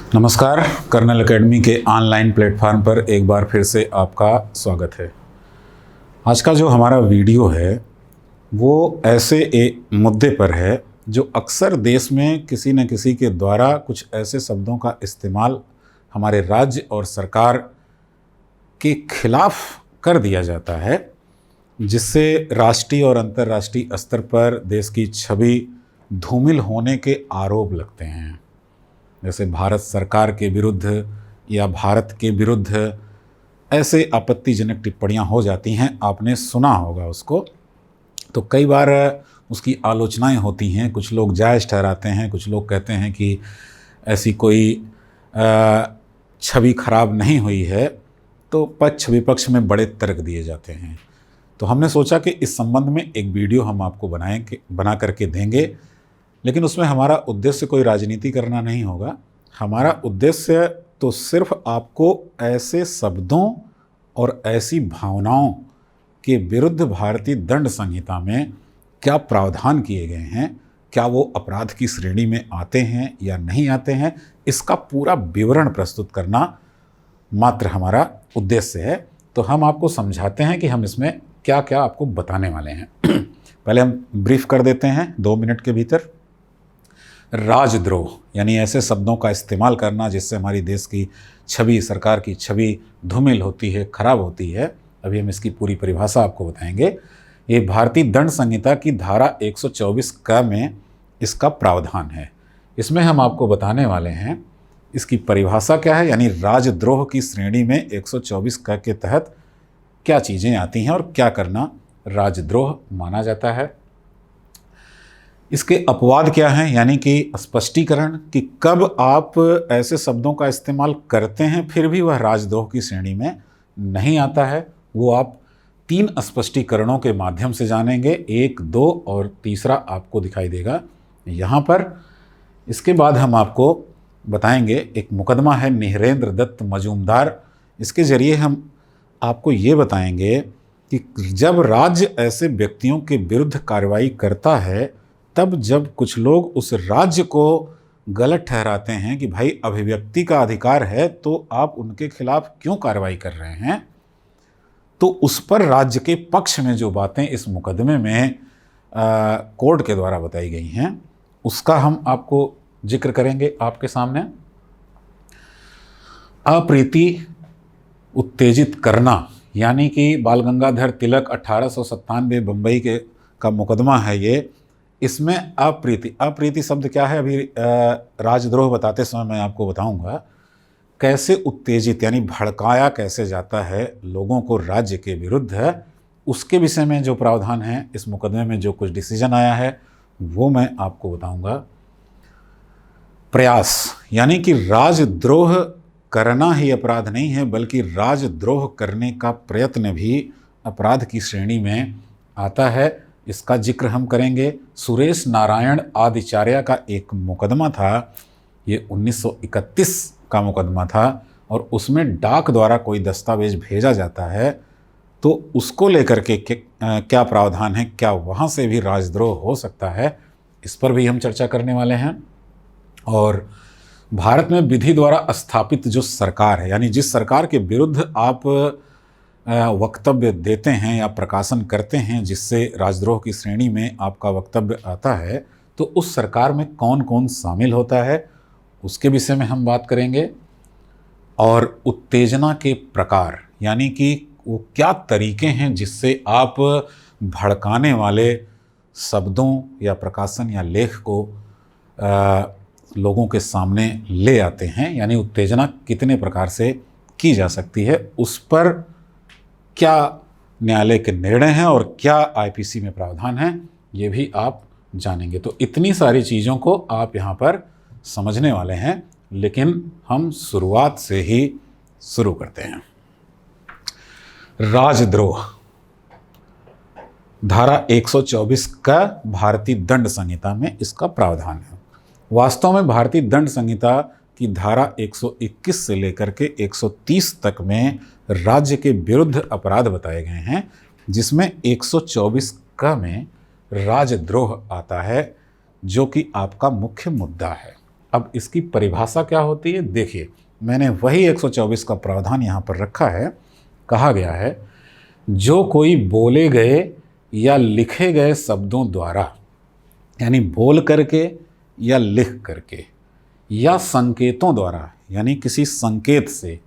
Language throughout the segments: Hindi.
नमस्कार। कर्नल एकेडमी के ऑनलाइन प्लेटफॉर्म पर एक बार फिर से आपका स्वागत है। आज का जो हमारा वीडियो है वो ऐसे एक मुद्दे पर है जो अक्सर देश में किसी न किसी के द्वारा कुछ ऐसे शब्दों का इस्तेमाल हमारे राज्य और सरकार के खिलाफ कर दिया जाता है, जिससे राष्ट्रीय और अंतर्राष्ट्रीय स्तर पर देश की छवि धूमिल होने के आरोप लगते हैं। जैसे भारत सरकार के विरुद्ध या भारत के विरुद्ध ऐसे आपत्तिजनक टिप्पणियां हो जाती हैं, आपने सुना होगा उसको। तो कई बार उसकी आलोचनाएं होती हैं, कुछ लोग जायज़ ठहराते हैं, कुछ लोग कहते हैं कि ऐसी कोई छवि खराब नहीं हुई है, तो पक्ष विपक्ष में बड़े तर्क दिए जाते हैं। तो हमने सोचा कि इस संबंध में एक वीडियो हम आपको बना करके देंगे, लेकिन उसमें हमारा उद्देश्य कोई राजनीति करना नहीं होगा। हमारा उद्देश्य तो सिर्फ आपको ऐसे शब्दों और ऐसी भावनाओं के विरुद्ध भारतीय दंड संहिता में क्या प्रावधान किए गए हैं, क्या वो अपराध की श्रेणी में आते हैं या नहीं आते हैं, इसका पूरा विवरण प्रस्तुत करना मात्र हमारा उद्देश्य है। तो हम आपको समझाते हैं कि हम इसमें क्या क्या आपको बताने वाले हैं। पहले हम ब्रीफ कर देते हैं 2 मिनट के भीतर। राजद्रोह यानी ऐसे शब्दों का इस्तेमाल करना जिससे हमारी देश की छवि, सरकार की छवि धूमिल होती है, खराब होती है। अभी हम इसकी पूरी परिभाषा आपको बताएंगे। ये भारतीय दंड संहिता की धारा 124 क में इसका प्रावधान है। इसमें हम आपको बताने वाले हैं इसकी परिभाषा क्या है, यानी राजद्रोह की श्रेणी में 124 क के तहत क्या चीज़ें आती हैं और क्या करना राजद्रोह माना जाता है। इसके अपवाद क्या हैं, यानी कि स्पष्टीकरण कि कब आप ऐसे शब्दों का इस्तेमाल करते हैं फिर भी वह राजद्रोह की श्रेणी में नहीं आता है। वो आप 3 स्पष्टीकरणों के माध्यम से जानेंगे, 1, 2 और तीसरा आपको दिखाई देगा यहाँ पर। इसके बाद हम आपको बताएंगे एक मुकदमा है निहरेंद्र दत्त मजूमदार। इसके ज़रिए हम आपको ये बताएंगे कि जब राज्य ऐसे व्यक्तियों के विरुद्ध कार्रवाई करता है, तब जब कुछ लोग उस राज्य को गलत ठहराते हैं कि भाई अभिव्यक्ति का अधिकार है तो आप उनके खिलाफ क्यों कार्रवाई कर रहे हैं, तो उस पर राज्य के पक्ष में जो बातें इस मुकदमे में कोर्ट के द्वारा बताई गई हैं उसका हम आपको जिक्र करेंगे आपके सामने। अप्रीति उत्तेजित करना, यानी कि बाल गंगाधर तिलक 1897 बम्बई का मुकदमा है ये। इसमें अप्रीति शब्द क्या है, अभी राजद्रोह बताते समय मैं आपको बताऊंगा। कैसे उत्तेजित यानी भड़काया कैसे जाता है लोगों को राज्य के विरुद्ध है, उसके विषय में जो प्रावधान है इस मुकदमे में, जो कुछ डिसीजन आया है वो मैं आपको बताऊंगा। प्रयास, यानी कि राजद्रोह करना ही अपराध नहीं है, बल्कि राजद्रोह करने का प्रयत्न भी अपराध की श्रेणी में आता है। इसका जिक्र हम करेंगे। सुरेश नारायण आदिचार्य का एक मुकदमा था, ये 1931 का मुकदमा था, और उसमें डाक द्वारा कोई दस्तावेज भेजा जाता है तो उसको लेकर के क्या प्रावधान है, क्या वहाँ से भी राजद्रोह हो सकता है, इस पर भी हम चर्चा करने वाले हैं। और भारत में विधि द्वारा स्थापित जो सरकार है, यानी जिस सरकार के विरुद्ध आप वक्तव्य देते हैं या प्रकाशन करते हैं जिससे राजद्रोह की श्रेणी में आपका वक्तव्य आता है, तो उस सरकार में कौन कौन शामिल होता है उसके विषय में हम बात करेंगे। और उत्तेजना के प्रकार, यानी कि वो क्या तरीके हैं जिससे आप भड़काने वाले शब्दों या प्रकाशन या लेख को लोगों के सामने ले आते हैं, यानी उत्तेजना कितने प्रकार से की जा सकती है, उस पर क्या न्यायालय के निर्णय हैं और क्या आईपीसी में प्रावधान है, ये भी आप जानेंगे। तो इतनी सारी चीज़ों को आप यहाँ पर समझने वाले हैं, लेकिन हम शुरुआत से ही शुरू करते हैं। राजद्रोह, धारा 124 का भारतीय दंड संहिता में इसका प्रावधान है। वास्तव में भारतीय दंड संहिता की धारा 121 से लेकर के 130 तक में राज्य के विरुद्ध अपराध बताए गए हैं, जिसमें 124 क में राजद्रोह आता है, जो कि आपका मुख्य मुद्दा है। अब इसकी परिभाषा क्या होती है, देखिए मैंने वही 124 का प्रावधान यहाँ पर रखा है। कहा गया है जो कोई बोले गए या लिखे गए शब्दों द्वारा, यानी बोल करके या लिख करके, या संकेतों द्वारा यानी किसी संकेत से,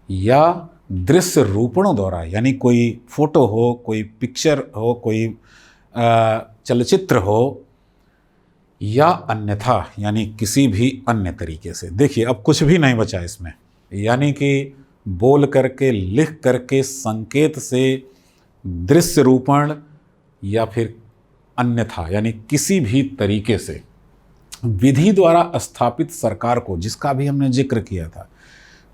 या दृश्य रूपणों द्वारा यानी कोई फोटो हो, कोई पिक्चर हो, कोई चलचित्र हो, या अन्यथा यानी किसी भी अन्य तरीके से। देखिए अब कुछ भी नहीं बचा इसमें, यानी कि बोल करके, लिख करके, संकेत से, दृश्य रूपण, या फिर अन्यथा यानी किसी भी तरीके से विधि द्वारा स्थापित सरकार को, जिसका भी हमने जिक्र किया था,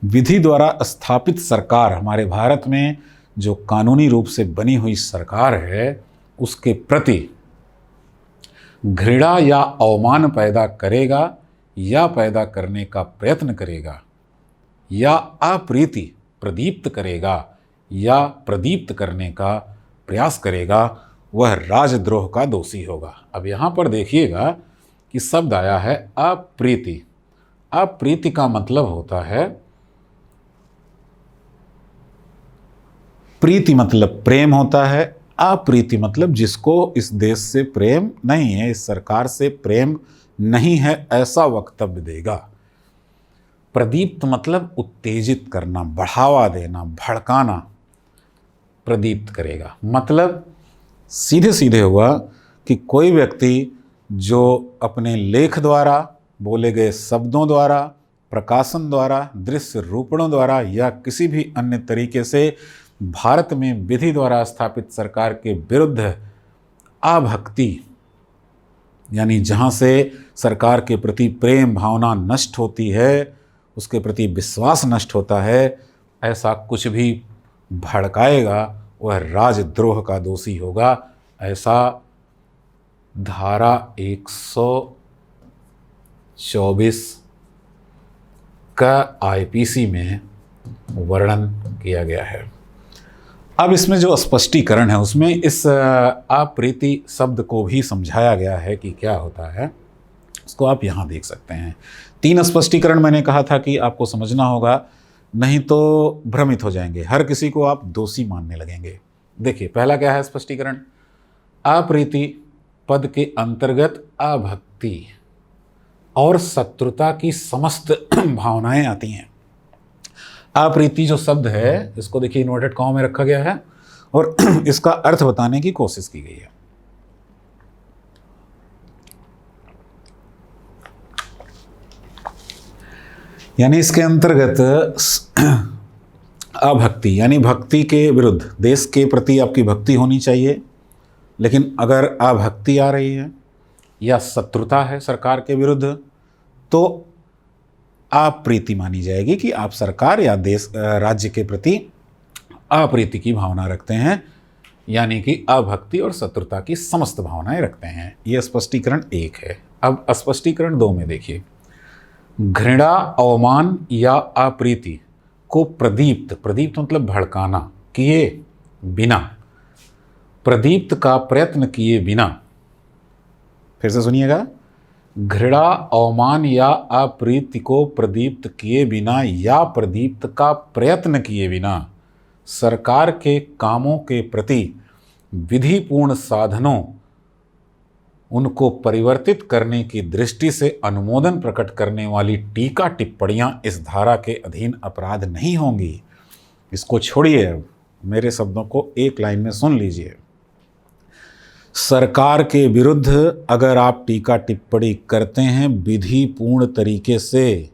विधि द्वारा स्थापित सरकार, हमारे भारत में जो कानूनी रूप से बनी हुई सरकार है, उसके प्रति घृणा या अवमान पैदा करेगा या पैदा करने का प्रयत्न करेगा, या अप्रीति प्रदीप्त करेगा या प्रदीप्त करने का प्रयास करेगा, वह राजद्रोह का दोषी होगा। अब यहाँ पर देखिएगा कि शब्द आया है अप्रीति। अप्रीति का मतलब होता है, प्रीति मतलब प्रेम होता है, अप्रीति मतलब जिसको इस देश से प्रेम नहीं है, इस सरकार से प्रेम नहीं है, ऐसा वक्तव्य देगा। प्रदीप्त मतलब उत्तेजित करना, बढ़ावा देना, भड़काना, प्रदीप्त करेगा। मतलब सीधे सीधे हुआ कि कोई व्यक्ति जो अपने लेख द्वारा, बोले गए शब्दों द्वारा, प्रकाशन द्वारा, दृश्य रूपणों द्वारा या किसी भी अन्य तरीके से भारत में विधि द्वारा स्थापित सरकार के विरुद्ध अभक्ति, यानी जहाँ से सरकार के प्रति प्रेम भावना नष्ट होती है, उसके प्रति विश्वास नष्ट होता है, ऐसा कुछ भी भड़काएगा, वह राजद्रोह का दोषी होगा। ऐसा धारा 124 का आईपीसी में वर्णन किया गया है। अब इसमें जो स्पष्टीकरण है उसमें इस अप्रीति शब्द को भी समझाया गया है कि क्या होता है, उसको आप यहाँ देख सकते हैं। 3 स्पष्टीकरण मैंने कहा था कि आपको समझना होगा, नहीं तो भ्रमित हो जाएंगे, हर किसी को आप दोषी मानने लगेंगे। देखिए पहला क्या है स्पष्टीकरण, अप्रीति पद के अंतर्गत अभक्ति और शत्रुता की समस्त भावनाएं आती हैं। अप्रीति जो शब्द है, इसको देखिए इन्वर्टेड कॉमा में रखा गया है और इसका अर्थ बताने की कोशिश की गई है। यानी इसके अंतर्गत अभक्ति यानी भक्ति के विरुद्ध, देश के प्रति आपकी भक्ति होनी चाहिए, लेकिन अगर अभक्ति आ रही है या शत्रुता है सरकार के विरुद्ध, तो अप्रीति मानी जाएगी कि आप सरकार या देश राज्य के प्रति अप्रीति की भावना रखते हैं, यानी कि अभक्ति और शत्रुता की समस्त भावनाएं रखते हैं। यह स्पष्टीकरण 1 है। अब स्पष्टीकरण 2 में देखिए, घृणा, अवमान या अप्रीति को प्रदीप्त, प्रदीप्त मतलब भड़काना, किए बिना, प्रदीप्त का प्रयत्न किए बिना, फिर से सुनिएगा, घृणा, अवमान या अप्रीति को प्रदीप्त किए बिना या प्रदीप्त का प्रयत्न किए बिना सरकार के कामों के प्रति विधिपूर्ण साधनों, उनको परिवर्तित करने की दृष्टि से अनुमोदन प्रकट करने वाली टीका टिप्पणियां इस धारा के अधीन अपराध नहीं होंगी। इसको छोड़िए, अब मेरे शब्दों को एक लाइन में सुन लीजिए। सरकार के विरुद्ध अगर आप टीका टिप्पणी करते हैं विधिपूर्ण तरीके से,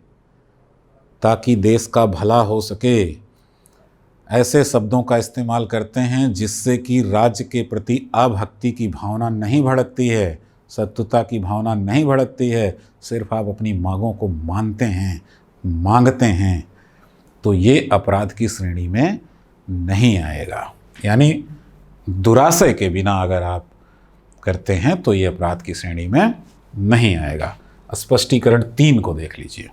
ताकि देश का भला हो सके, ऐसे शब्दों का इस्तेमाल करते हैं जिससे कि राज्य के प्रति अभक्ति की भावना नहीं भड़कती है, शत्रुता की भावना नहीं भड़कती है, सिर्फ आप अपनी मांगों को मानते हैं, मांगते हैं, तो ये अपराध की श्रेणी में नहीं आएगा। यानी दुराशय के बिना अगर आप करते हैं तो ये अपराध की श्रेणी में नहीं आएगा। स्पष्टीकरण 3 को देख लीजिए।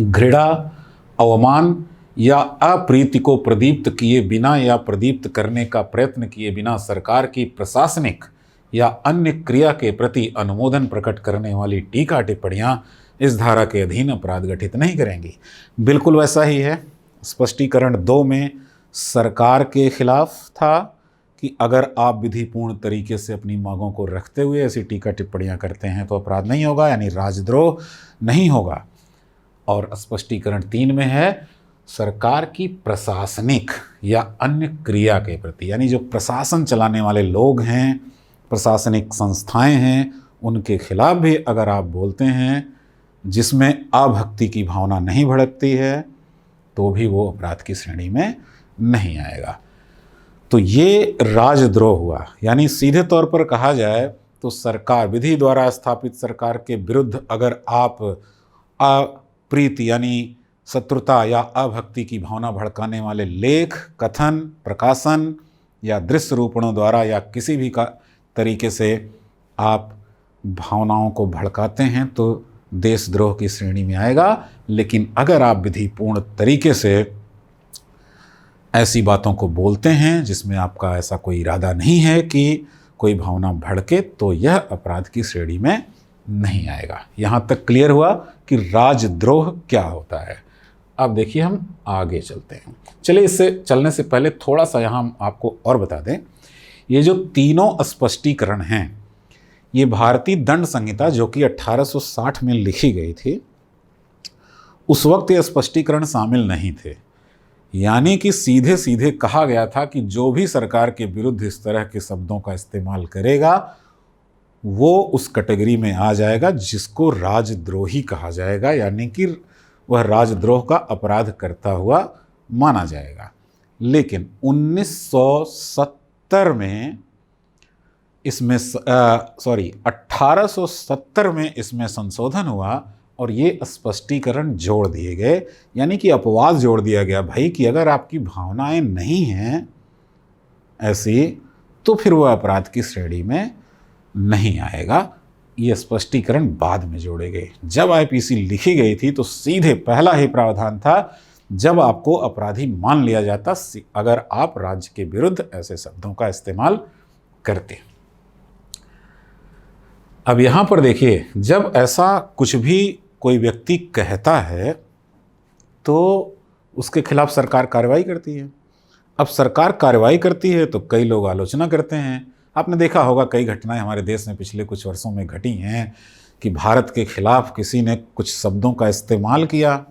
घृणा, अवमान या अप्रीति को प्रदीप्त किए बिना या प्रदीप्त करने का प्रयत्न किए बिना सरकार की प्रशासनिक या अन्य क्रिया के प्रति अनुमोदन प्रकट करने वाली टीका टिप्पणियां इस धारा के अधीन अपराध गठित नहीं करेंगी। बिल्कुल वैसा ही है। स्पष्टीकरण 2 में सरकार के खिलाफ था कि अगर आप विधिपूर्ण तरीके से अपनी मांगों को रखते हुए ऐसी टीका टिप्पणियां करते हैं तो अपराध नहीं होगा, यानी राजद्रोह नहीं होगा। और स्पष्टीकरण 3 में है सरकार की प्रशासनिक या अन्य क्रिया के प्रति, यानी जो प्रशासन चलाने वाले लोग हैं, प्रशासनिक संस्थाएं हैं, उनके खिलाफ भी अगर आप बोलते हैं जिसमें अभक्ति की भावना नहीं भड़कती है तो भी वो अपराध की श्रेणी में नहीं आएगा। तो ये राजद्रोह हुआ। यानी सीधे तौर पर कहा जाए तो सरकार, विधि द्वारा स्थापित सरकार के विरुद्ध अगर आप अप्रीति यानी शत्रुता या अभक्ति की भावना भड़काने वाले लेख, कथन, प्रकाशन या दृश्य रूपणों द्वारा या किसी भी तरीके से आप भावनाओं को भड़काते हैं तो देशद्रोह की श्रेणी में आएगा। लेकिन अगर आप विधिपूर्ण तरीके से ऐसी बातों को बोलते हैं जिसमें आपका ऐसा कोई इरादा नहीं है कि कोई भावना भड़के तो यह अपराध की श्रेणी में नहीं आएगा। यहाँ तक क्लियर हुआ कि राजद्रोह क्या होता है। अब देखिए हम आगे चलते हैं। चलिए इससे चलने से पहले थोड़ा सा यहाँ हम आपको और बता दें, ये जो तीनों स्पष्टीकरण हैं ये भारतीय दंड संहिता जो कि 1860 में लिखी गई थी, उस वक्त ये स्पष्टीकरण शामिल नहीं थे। यानी कि सीधे सीधे कहा गया था कि जो भी सरकार के विरुद्ध इस तरह के शब्दों का इस्तेमाल करेगा वो उस कैटेगरी में आ जाएगा जिसको राजद्रोही कहा जाएगा, यानी कि वह राजद्रोह का अपराध करता हुआ माना जाएगा। लेकिन 1970 में इसमें 1870 में इसमें संशोधन हुआ और ये स्पष्टीकरण जोड़ दिए गए, यानी कि अपवाद जोड़ दिया गया भाई कि अगर आपकी भावनाएं नहीं हैं ऐसी तो फिर वह अपराध की श्रेणी में नहीं आएगा। ये स्पष्टीकरण बाद में जोड़े गए। जब आईपीसी लिखी गई थी तो सीधे पहला ही प्रावधान था जब आपको अपराधी मान लिया जाता अगर आप राज्य के विरुद्ध ऐसे शब्दों का इस्तेमाल करते। अब यहाँ पर देखिए, जब ऐसा कुछ भी कोई व्यक्ति कहता है तो उसके खिलाफ सरकार कार्रवाई करती है। अब सरकार कार्रवाई करती है तो कई लोग आलोचना करते हैं। आपने देखा होगा कई घटनाएं हमारे देश में पिछले कुछ वर्षों में घटी हैं कि भारत के खिलाफ किसी ने कुछ शब्दों का इस्तेमाल किया।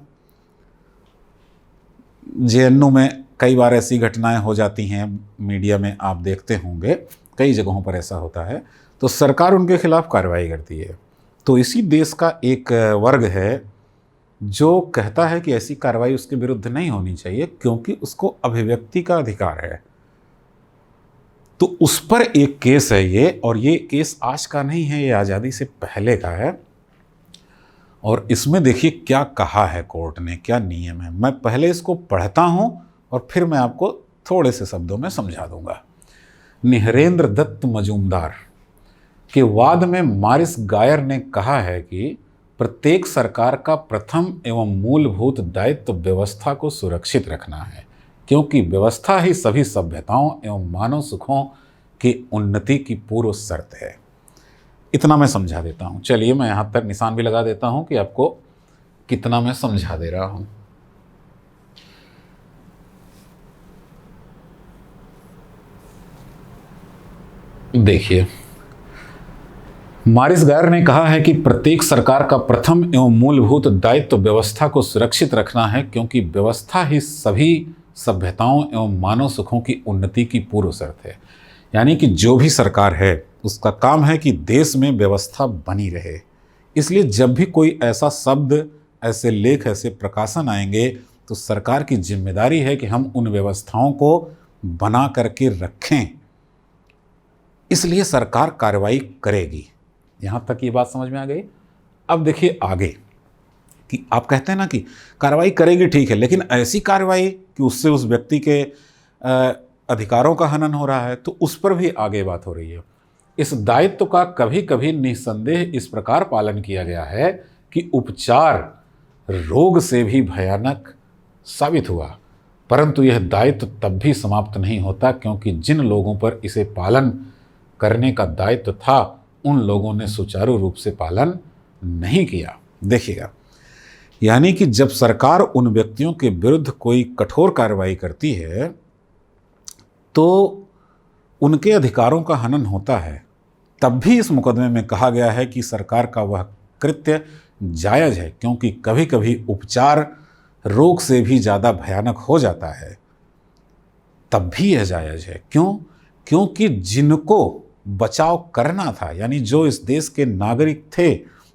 जेएनयू में कई बार ऐसी घटनाएं हो जाती हैं, मीडिया में आप देखते होंगे, कई जगहों पर ऐसा होता है, तो सरकार उनके खिलाफ कार्रवाई करती है। तो इसी देश का एक वर्ग है जो कहता है कि ऐसी कार्रवाई उसके विरुद्ध नहीं होनी चाहिए क्योंकि उसको अभिव्यक्ति का अधिकार है। तो उस पर एक केस है ये, और ये केस आज का नहीं है, ये आज़ादी से पहले का है। और इसमें देखिए क्या कहा है कोर्ट ने, क्या नियम है। मैं पहले इसको पढ़ता हूँ और फिर मैं आपको थोड़े से शब्दों में समझा दूंगा। निहरेंद्र दत्त मजूमदार के वाद में मारिस गायर ने कहा है कि प्रत्येक सरकार का प्रथम एवं मूलभूत दायित्व व्यवस्था को सुरक्षित रखना है, क्योंकि व्यवस्था ही सभी सभ्यताओं एवं मानव सुखों की उन्नति की पूर्व शर्त है। इतना मैं समझा देता हूँ। चलिए मैं यहाँ पर निशान भी लगा देता हूँ कि आपको कितना मैं समझा दे रहा हूँ। देखिए, मारिस गायर ने कहा है कि प्रत्येक सरकार का प्रथम एवं मूलभूत दायित्व व्यवस्था को सुरक्षित रखना है, क्योंकि व्यवस्था ही सभी सभ्यताओं एवं मानव सुखों की उन्नति की पूर्व शर्त है। यानी कि जो भी सरकार है उसका काम है कि देश में व्यवस्था बनी रहे। इसलिए जब भी कोई ऐसा शब्द, ऐसे लेख, ऐसे प्रकाशन आएंगे तो सरकार की जिम्मेदारी है कि हम उन व्यवस्थाओं को बना करके रखें। इसलिए सरकार कार्रवाई करेगी। यहाँ तक ये बात समझ में आ गई। अब देखिए आगे कि आप कहते हैं ना कि कार्रवाई करेगी, ठीक है, लेकिन ऐसी कार्रवाई कि उससे उस व्यक्ति के अधिकारों का हनन हो रहा है, तो उस पर भी आगे बात हो रही है। इस दायित्व का कभी कभी निस्संदेह इस प्रकार पालन किया गया है कि उपचार रोग से भी भयानक साबित हुआ, परंतु यह दायित्व तब भी समाप्त नहीं होता, क्योंकि जिन लोगों पर इसे पालन करने का दायित्व था, उन लोगों ने सुचारू रूप से पालन नहीं किया। देखिएगा, यानी कि जब सरकार उन व्यक्तियों के विरुद्ध कोई कठोर कार्रवाई करती है तो उनके अधिकारों का हनन होता है। तब भी इस मुकदमे में कहा गया है कि सरकार का वह कृत्य जायज़ है, क्योंकि कभी कभी उपचार रोग से भी ज़्यादा भयानक हो जाता है। तब भी यह जायज़ है। क्यों? क्योंकि जिनको बचाव करना था, यानी जो इस देश के नागरिक थे,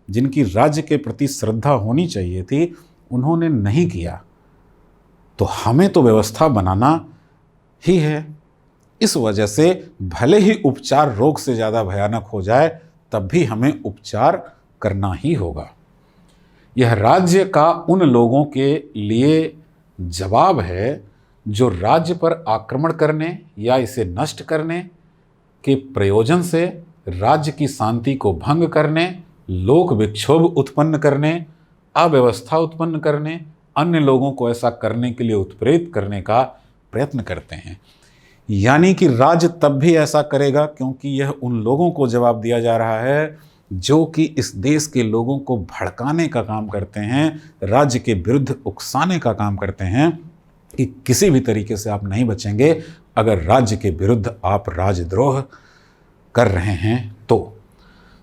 जिनकी राज्य के प्रति श्रद्धा होनी चाहिए थी, उन्होंने नहीं किया। तो हमें तो व्यवस्था बनाना ही है। इस वजह से भले ही उपचार रोग से ज़्यादा भयानक हो जाए, तब भी हमें उपचार करना ही होगा। यह राज्य का उन लोगों के लिए जवाब है जो राज्य पर आक्रमण करने या इसे नष्ट करने के प्रयोजन से राज्य की शांति को भंग करने, लोक विक्षोभ उत्पन्न करने, अव्यवस्था उत्पन्न करने, अन्य लोगों को ऐसा करने के लिए उत्प्रेरित करने का प्रयत्न करते हैं। यानी कि राज्य तब भी ऐसा करेगा क्योंकि यह उन लोगों को जवाब दिया जा रहा है जो कि इस देश के लोगों को भड़काने का काम करते हैं, राज्य के विरुद्ध उकसाने का काम करते हैं कि किसी भी तरीके से आप नहीं बचेंगे अगर राज्य के विरुद्ध आप राजद्रोह कर रहे हैं तो।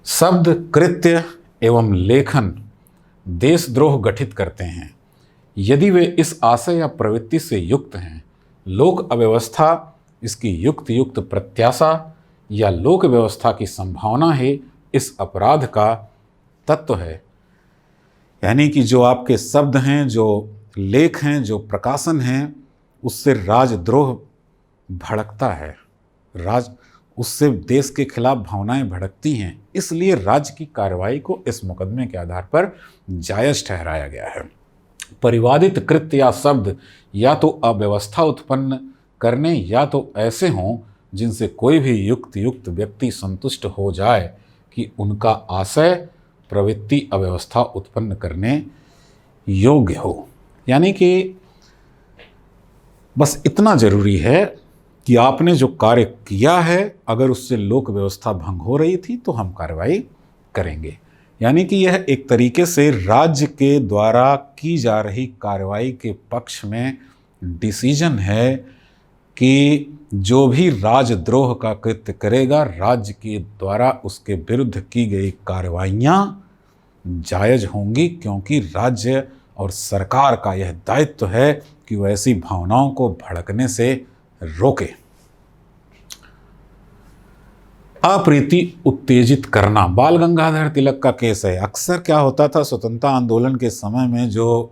शब्द, कृत्य एवं लेखन देशद्रोह गठित करते हैं यदि वे इस आशय या प्रवृत्ति से युक्त हैं। लोक अव्यवस्था, इसकी युक्त प्रत्याशा या लोक व्यवस्था की संभावना ही इस अपराध का तत्व है। यानी कि जो आपके शब्द हैं, जो लेख हैं, जो प्रकाशन हैं, उससे राजद्रोह भड़कता है। उससे देश के खिलाफ भावनाएं भड़कती हैं। इसलिए राज्य की कार्रवाई को इस मुकदमे के आधार पर जायज़ ठहराया गया है। परिवादित कृत्य या शब्द या तो अव्यवस्था उत्पन्न करने या तो ऐसे हों जिनसे कोई भी युक्त व्यक्ति संतुष्ट हो जाए कि उनका आशय प्रवृत्ति अव्यवस्था उत्पन्न करने योग्य हो। यानी कि बस इतना जरूरी है कि आपने जो कार्य किया है, अगर उससे लोक व्यवस्था भंग हो रही थी तो हम कार्रवाई करेंगे। यानी कि यह एक तरीके से राज्य के द्वारा की जा रही कार्रवाई के पक्ष में डिसीजन है कि जो भी राजद्रोह का कृत्य करेगा, राज्य के द्वारा उसके विरुद्ध की गई कार्रवाइयाँ जायज़ होंगी, क्योंकि राज्य और सरकार का यह दायित्व है कि वह ऐसी भावनाओं को भड़कने से रोके। अप्रीति उत्तेजित करना बाल गंगाधर तिलक का केस है। अक्सर क्या होता था, स्वतंत्रता आंदोलन के समय में जो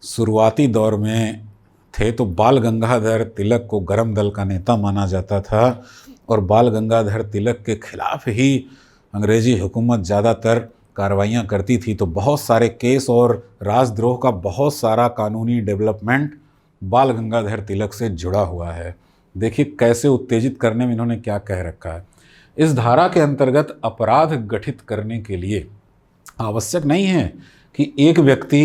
शुरुआती दौर में थे तो बाल गंगाधर तिलक को गरम दल का नेता माना जाता था और बाल गंगाधर तिलक के खिलाफ ही अंग्रेजी हुकूमत ज़्यादातर कार्रवाइयाँ करती थी। तो बहुत सारे केस और राजद्रोह का बहुत सारा कानूनी डेवलपमेंट बाल गंगाधर तिलक से जुड़ा हुआ है। देखिए कैसे उत्तेजित करने में इन्होंने क्या कह रखा है। इस धारा के अंतर्गत अपराध गठित करने के लिए आवश्यक नहीं है कि एक व्यक्ति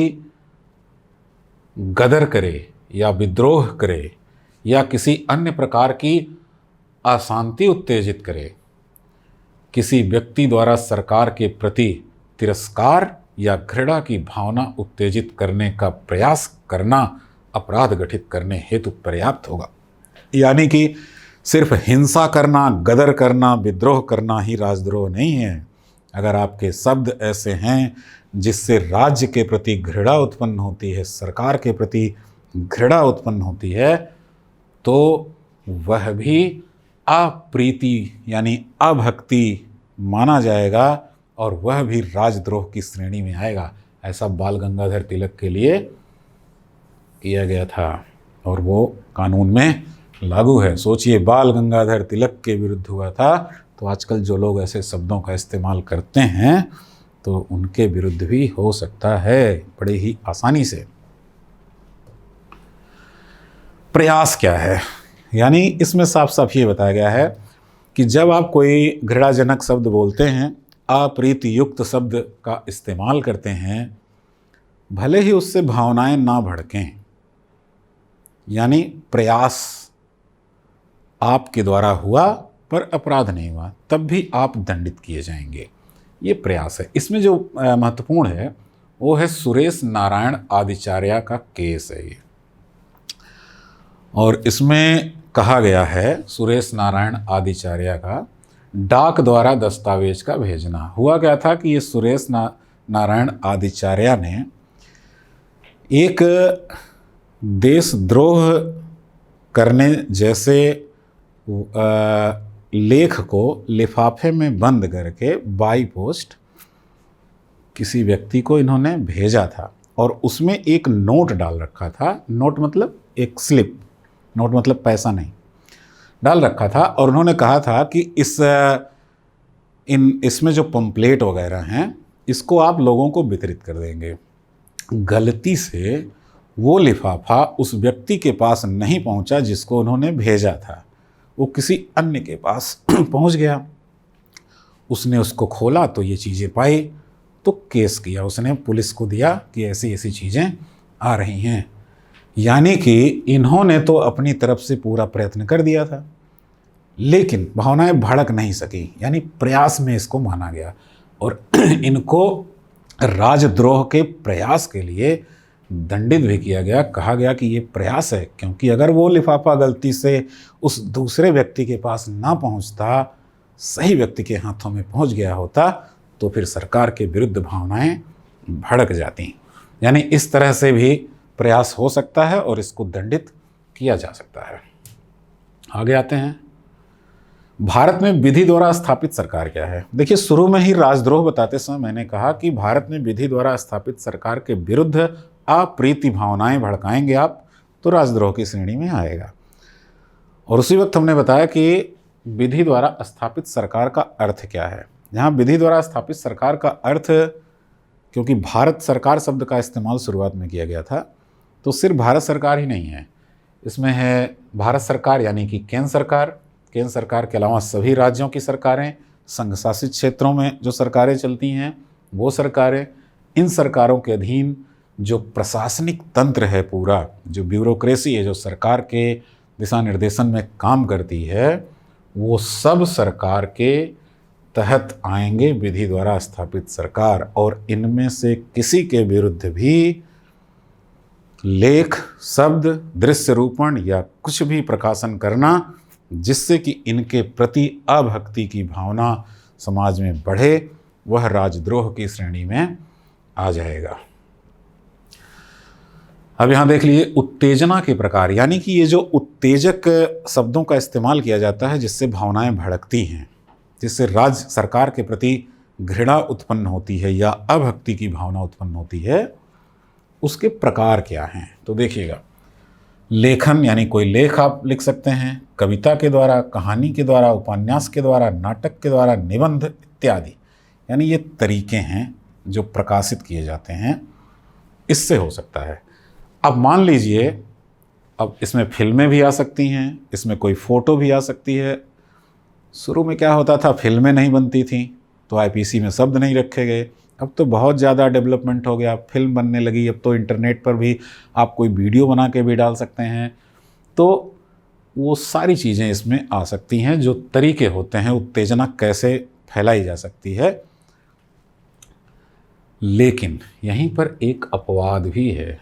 गदर करे या विद्रोह करे या किसी अन्य प्रकार की अशांति उत्तेजित करे। किसी व्यक्ति द्वारा सरकार के प्रति तिरस्कार या घृणा की भावना उत्तेजित करने का प्रयास करना अपराध गठित करने हेतु पर्याप्त होगा। यानी कि सिर्फ हिंसा करना, गदर करना, विद्रोह करना ही राजद्रोह नहीं है। अगर आपके शब्द ऐसे हैं जिससे राज्य के प्रति घृणा उत्पन्न होती है, सरकार के प्रति घृणा उत्पन्न होती है, तो वह भी अप्रीति यानी अभक्ति माना जाएगा और वह भी राजद्रोह की श्रेणी में आएगा। ऐसा बाल गंगाधर तिलक के लिए किया गया था और वो कानून में लागू है। सोचिए, बाल गंगाधर तिलक के विरुद्ध हुआ था, तो आजकल जो लोग ऐसे शब्दों का इस्तेमाल करते हैं तो उनके विरुद्ध भी हो सकता है बड़े ही आसानी से। प्रयास क्या है? यानी इसमें साफ साफ ये बताया गया है कि जब आप कोई घृणाजनक शब्द बोलते हैं, अप्रीति युक्त शब्द का इस्तेमाल करते हैं, भले ही उससे भावनाएं ना भड़कें, यानी प्रयास आपके द्वारा हुआ पर अपराध नहीं हुआ तब भी आप दंडित किए जाएंगे। ये प्रयास है। इसमें जो महत्वपूर्ण है वो है सुरेश नारायण आदिचार्य का केस है ये, और इसमें कहा गया है सुरेश नारायण आदिचार्य का डाक द्वारा दस्तावेज का भेजना। हुआ क्या था कि ये सुरेश नारायण आदिचार्य ने एक देशद्रोह करने जैसे लेख को लिफाफे में बंद करके बाई पोस्ट किसी व्यक्ति को इन्होंने भेजा था, और उसमें एक नोट डाल रखा था। नोट मतलब एक स्लिप, नोट मतलब पैसा नहीं, डाल रखा था। और उन्होंने कहा था कि इसमें जो पंपलेट वगैरह हैं इसको आप लोगों को वितरित कर देंगे। गलती से वो लिफाफा उस व्यक्ति के पास नहीं पहुंचा जिसको उन्होंने भेजा था, वो किसी अन्य के पास पहुंच गया। उसने उसको खोला तो ये चीज़ें पाई, तो केस किया उसने, पुलिस को दिया कि ऐसी ऐसी चीज़ें आ रही हैं। यानी कि इन्होंने तो अपनी तरफ से पूरा प्रयत्न कर दिया था, लेकिन भावनाएं भड़क नहीं सकी, यानी प्रयास में इसको माना गया और इनको राजद्रोह के प्रयास के लिए दंडित भी किया गया। कहा गया कि ये प्रयास है, क्योंकि अगर वो लिफाफा गलती से उस दूसरे व्यक्ति के पास ना पहुंचता, सही व्यक्ति के हाथों में पहुंच गया होता, तो फिर सरकार के विरुद्ध भावनाएं भड़क जाती। यानी इस तरह से भी प्रयास हो सकता है और इसको दंडित किया जा सकता है। आगे आते हैं, भारत में विधि द्वारा स्थापित सरकार क्या है। देखिए, शुरू में ही राजद्रोह बताते समय मैंने कहा कि भारत में विधि द्वारा स्थापित सरकार के विरुद्ध अप्रीति भावनाएं भड़काएंगे आप तो राजद्रोह की श्रेणी में आएगा। और उसी वक्त हमने बताया कि विधि द्वारा स्थापित सरकार का अर्थ क्या है। यहाँ विधि द्वारा स्थापित सरकार का अर्थ, क्योंकि भारत सरकार शब्द का इस्तेमाल शुरुआत में किया गया था, तो सिर्फ भारत सरकार ही नहीं है, इसमें है भारत सरकार यानी कि केंद्र सरकार, केंद्र सरकार के अलावा सभी राज्यों की सरकारें, संघ शासित क्षेत्रों में जो सरकारें चलती हैं वो सरकारें, इन सरकारों के अधीन जो प्रशासनिक तंत्र है, पूरा जो ब्यूरोक्रेसी है जो सरकार के दिशा निर्देशन में काम करती है, वो सब सरकार के तहत आएंगे विधि द्वारा स्थापित सरकार। और इनमें से किसी के विरुद्ध भी लेख, शब्द, दृश्य रूपण या कुछ भी प्रकाशन करना जिससे कि इनके प्रति अभक्ति की भावना समाज में बढ़े, वह राजद्रोह की श्रेणी में आ जाएगा। अब यहाँ देख लीजिए उत्तेजना के प्रकार, यानी कि ये जो उत्तेजक शब्दों का इस्तेमाल किया जाता है जिससे भावनाएं भड़कती हैं, जिससे राज्य सरकार के प्रति घृणा उत्पन्न होती है या अभक्ति की भावना उत्पन्न होती है, उसके प्रकार क्या हैं। तो देखिएगा, लेखन यानी कोई लेख आप लिख सकते हैं, कविता के द्वारा, कहानी के द्वारा, उपन्यास के द्वारा, नाटक के द्वारा, निबंध इत्यादि, यानी ये तरीके हैं जो प्रकाशित किए जाते हैं, इससे हो सकता है। अब मान लीजिए, अब इसमें फिल्में भी आ सकती हैं, इसमें कोई फ़ोटो भी आ सकती है। शुरू में क्या होता था, फिल्में नहीं बनती थीं तो आईपीसी में शब्द नहीं रखे गए। अब तो बहुत ज़्यादा डेवलपमेंट हो गया, फिल्म बनने लगी, अब तो इंटरनेट पर भी आप कोई वीडियो बना के भी डाल सकते हैं। तो वो सारी चीज़ें इसमें आ सकती हैं, जो तरीके होते हैं उत्तेजना कैसे फैलाई जा सकती है। लेकिन यहीं पर एक अपवाद भी है।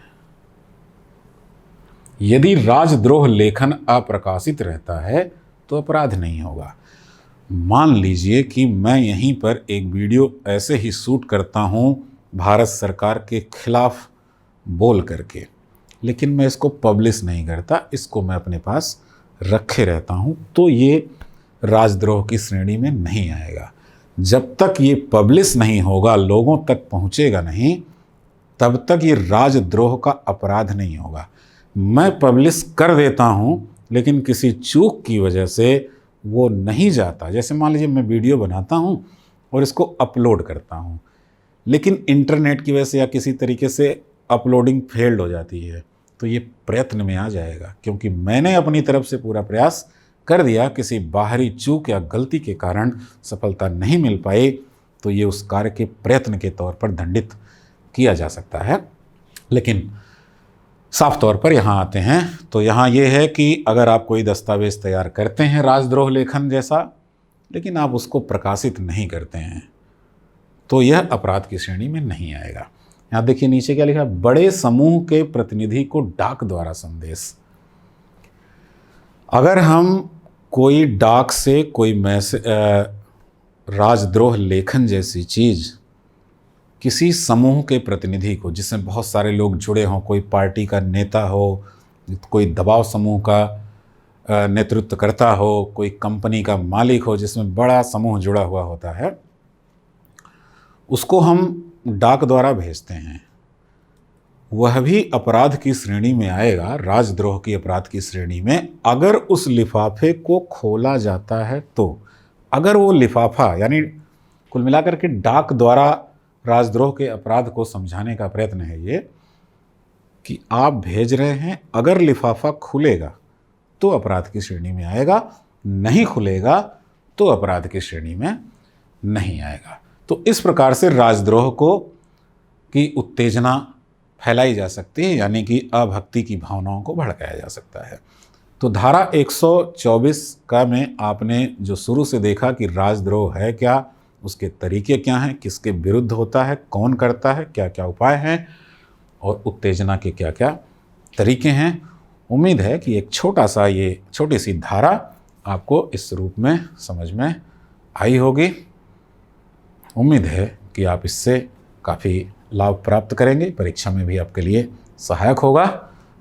यदि राजद्रोह लेखन अप्रकाशित रहता है तो अपराध नहीं होगा। मान लीजिए कि मैं यहीं पर एक वीडियो ऐसे ही शूट करता हूँ भारत सरकार के खिलाफ बोल करके, लेकिन मैं इसको पब्लिश नहीं करता, इसको मैं अपने पास रखे रहता हूँ, तो ये राजद्रोह की श्रेणी में नहीं आएगा। जब तक ये पब्लिश नहीं होगा, लोगों तक पहुँचेगा नहीं, तब तक ये राजद्रोह का अपराध नहीं होगा। मैं पब्लिश कर देता हूँ लेकिन किसी चूक की वजह से वो नहीं जाता। जैसे मान लीजिए मैं वीडियो बनाता हूँ और इसको अपलोड करता हूँ, लेकिन इंटरनेट की वजह से या किसी तरीके से अपलोडिंग फेल्ड हो जाती है, तो ये प्रयत्न में आ जाएगा, क्योंकि मैंने अपनी तरफ से पूरा प्रयास कर दिया, किसी बाहरी चूक या गलती के कारण सफलता नहीं मिल पाई, तो ये उस कार्य के प्रयत्न के तौर पर दंडित किया जा सकता है। लेकिन साफ तौर पर यहाँ आते हैं, तो यहाँ ये है कि अगर आप कोई दस्तावेज़ तैयार करते हैं राजद्रोह लेखन जैसा, लेकिन आप उसको प्रकाशित नहीं करते हैं तो यह अपराध की श्रेणी में नहीं आएगा। यहाँ देखिए नीचे क्या लिखा है, बड़े समूह के प्रतिनिधि को डाक द्वारा संदेश। अगर हम कोई डाक से कोई मैसेज, राजद्रोह लेखन जैसी चीज़ किसी समूह के प्रतिनिधि को, जिसमें बहुत सारे लोग जुड़े हों, कोई पार्टी का नेता हो, कोई दबाव समूह का नेतृत्व करता हो, कोई कंपनी का मालिक हो जिसमें बड़ा समूह जुड़ा हुआ होता है, उसको हम डाक द्वारा भेजते हैं, वह भी अपराध की श्रेणी में आएगा, राजद्रोह की अपराध की श्रेणी में, अगर उस लिफाफे को खोला जाता है तो। अगर वो लिफाफा, यानी कुल मिलाकर के डाक द्वारा राजद्रोह के अपराध को समझाने का प्रयत्न है ये कि आप भेज रहे हैं, अगर लिफाफा खुलेगा तो अपराध की श्रेणी में आएगा, नहीं खुलेगा तो अपराध की श्रेणी में नहीं आएगा। तो इस प्रकार से राजद्रोह को की उत्तेजना फैलाई जा सकती है, यानी कि अभक्ति की भावनाओं को भड़काया जा सकता है। तो धारा 124 का में आपने जो शुरू से देखा कि राजद्रोह है क्या, उसके तरीके क्या हैं, किसके विरुद्ध होता है, कौन करता है, क्या क्या उपाय हैं और उत्तेजना के क्या क्या तरीके हैं। उम्मीद है कि एक छोटी सी धारा आपको इस रूप में समझ में आई होगी। उम्मीद है कि आप इससे काफ़ी लाभ प्राप्त करेंगे, परीक्षा में भी आपके लिए सहायक होगा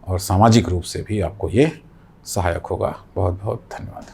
और सामाजिक रूप से भी आपको ये सहायक होगा। बहुत बहुत धन्यवाद।